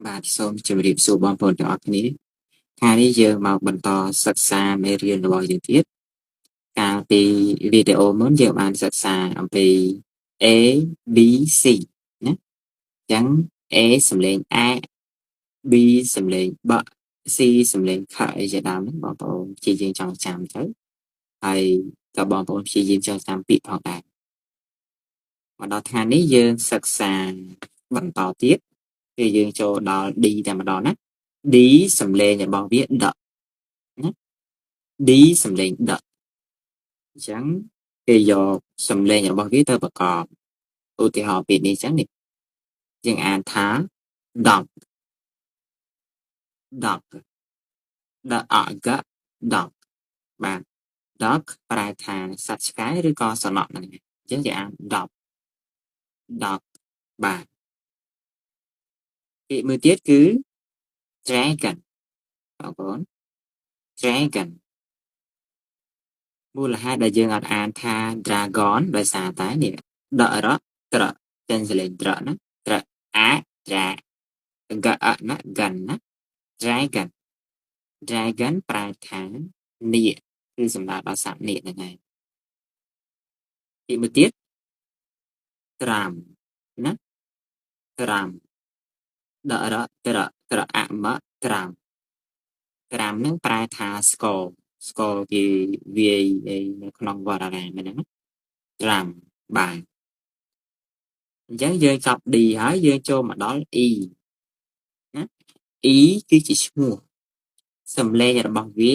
បាទសូមជម្រាបសួរបងប្អូនទាំងអស់គ្នាថ្ងៃនេះយើងមកបន្តសិក្សាមេរៀនរបស់យើងទៀតកាលពីវីដេអូមុនយើងបានសិក្សាអំពី A B C ណាអញ្ចឹង A សំឡេងអ B សំឡេងប C សំឡេងខអីជាដើមហ្នឹងបងប្អូនព្យាយាមចងចាំទៅហើយក៏បងប្អូនព្យាយាមចងចាំពាក្យផងដែរមកដល់ថ្ងៃនេះយើងសិក្សាបន្តទៀតគឺយើងចូលដល់ D តែម្ដងណា D សំឡេងរបស់វាដកណា D សំឡេងដកអញ្ចឹងគេយកសំឡេងរបស់វាទៅប្រកបឧទាហរណ៍ពាក្យនេះអញ្ចឹងនេះយើងអានថា dog dog ដកអក dog បាទ dog ប្រែថាសត្វឆ្កែឬក៏សំណក់ហ្នឹងអញ្ចឹងយើងអាន dog dog បាទពាក្យមួយទៀតគឺ dragon បងប្អូន dragon មូលហេតុដែលយើងអត់អានថា dragon ដោយសារតែនេះដករកត្រកចេញសលេងត្រកណាត្រកអាត្រាកអណា gun ណា dragon dragon ប្រែថានាគគឺសំដៅដល់សត្វនាគហ្នឹងឯងពាក្យមួយទៀត tram ណា tram ដករកត្រកអម tram tram ហ្នឹងប្រែថាស្គរគេវាយនៅក្នុងវត្តអារាមហ្នឹងណា tram បាទអញ្ចឹងយើងចប់ D ហើយយើងចូលមកដល់ E ណា E គឺជាឈ្មោះសំឡេងរបស់វា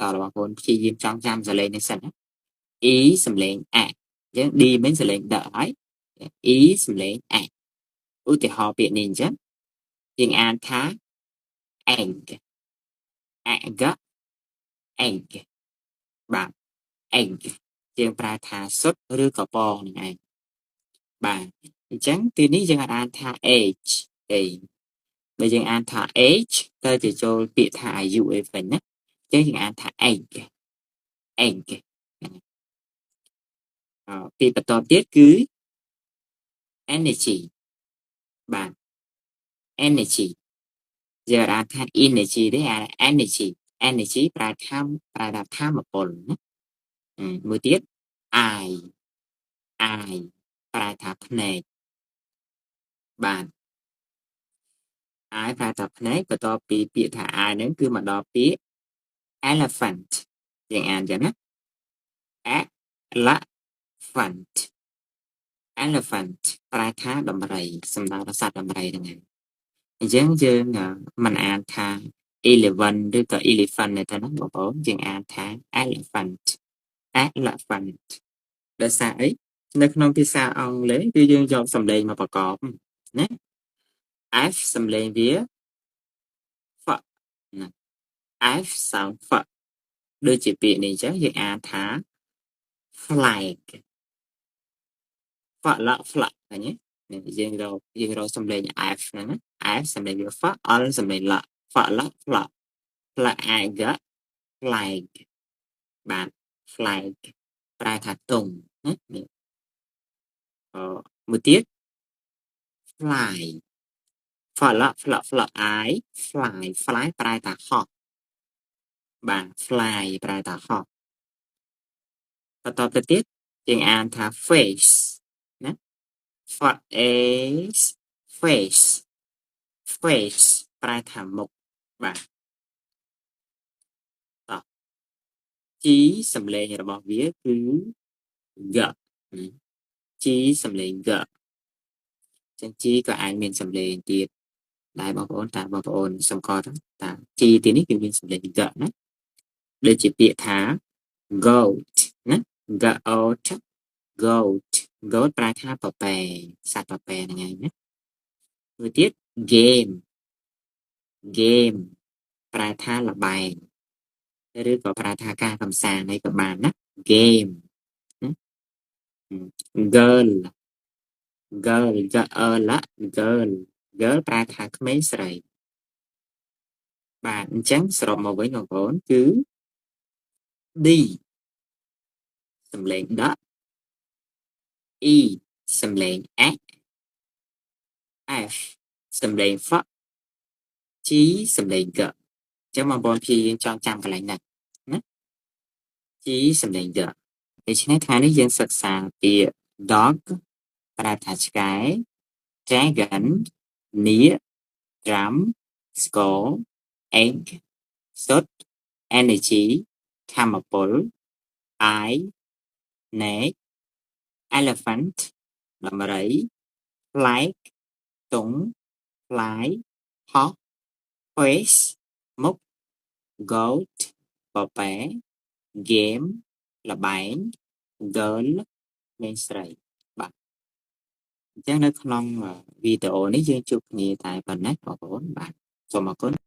តើបងប្អូនព្យាយាមចងចាំសំឡេងនេះសិនណា E សំឡេងអញ្ចឹង D មិនសំឡេងដកហើយ E សំឡេងអឧទាហរណ៍ពាក្យនេះអញ្ចឹងយើងអានថា egg egg egg បាទ egg យើងប្រែថាសុទ្ធឬក៏ពងនឹងឯងបាទអញ្ចឹងទីនេះយើងអានថា age ទេបើយើងអានថា age ទៅជាចូលពាក្យថាអាយុអីវិញណាអញ្ចឹងយើងអានថា egg egg ពាក្យបន្តទៀតគឺ energy បាទ energy យើងអានថា energy ទេអា energy ប្រែថាថាមពលណាមួយទៀត eye ប្រែថាភ្នែកបាទ eye ប្រែថាភ្នែកបន្ទាប់ពីពាក្យថា eye ហ្នឹងគឺមកដល់ពាក្យ elephant យើងអានចឹងណា elephant elephant ប្រែថាដំរីសំដៅដល់សត្វដំរីហ្នឹងឯងអញ្ចឹងយើងមិនអានថា elephant ឬក៏ elephant ទេណាបងប្អូនយើងអានថា elephant ដោយសារអីនៅក្នុងភាសាអង់គ្លេសគឺយើងយកសំឡេងមកប្រកបណា F សំឡេងវា f ណា F sound f ដូចជាពាក្យនេះអញ្ចឹងយើងអានថា flag flag ឃើញទេយើងរកសំឡេង F ហ្នឹងណា F សំឡេងវា f L សំឡេង l flag flag បាទ flag ប្រែថាទង់ណានេះមួយទៀត fly fly fly ប្រែថាហោះបាទ fly ប្រែថាហោះបន្តទៅទៀតយើងអានថា face ណា face face face ប្រែថាមុខបាទតោះ G សំឡេងរបស់វាគឺ g G សំឡេង g ចឹង G ក៏អាចមានសំឡេងទៀតដែរបងប្អូនតាមបងប្អូនសម្គាល់ថា G ទីនេះគឺមានសំឡេង g ណាដូចជាពាក្យថា goat ណា goat ប្រែថាពពែសត្វពពែហ្នឹងឯងណាមួយទៀត game ប្រែថាល្បែងឬក៏ប្រែថាការកម្សាន្តអីក៏បានណា game ណា girl girl ប្រែថាក្មេងស្រីបាទអញ្ចឹងសរុបមកវិញបងប្អូនគឺ D សំឡេងដក E សំឡេង F សំឡេង F ជីសំឡេង G ចឹងបងប្អូនព្យាយាមចងចាំកន្លែងហ្នឹងណាជីសំឡេង G ដូច្នេះថ្ងៃនេះយើងសិក្សាពាក្យ dog ប្រែថាឆ្កែ dragon នាគ drum ស្គរ egg សុទ្ធ energy ថាមពល eye នេក elephant ដំរី flag ទង់ fly ហោះ face មុខ goat ពពែ game ល្បែង girl ក្មេងស្រីបាទអញ្ចឹងនៅក្នុងវីដេអូនេះយើងជួបគ្នាតែប៉ុណ្ណេះបងប្អូនបាទសូមអរគុណ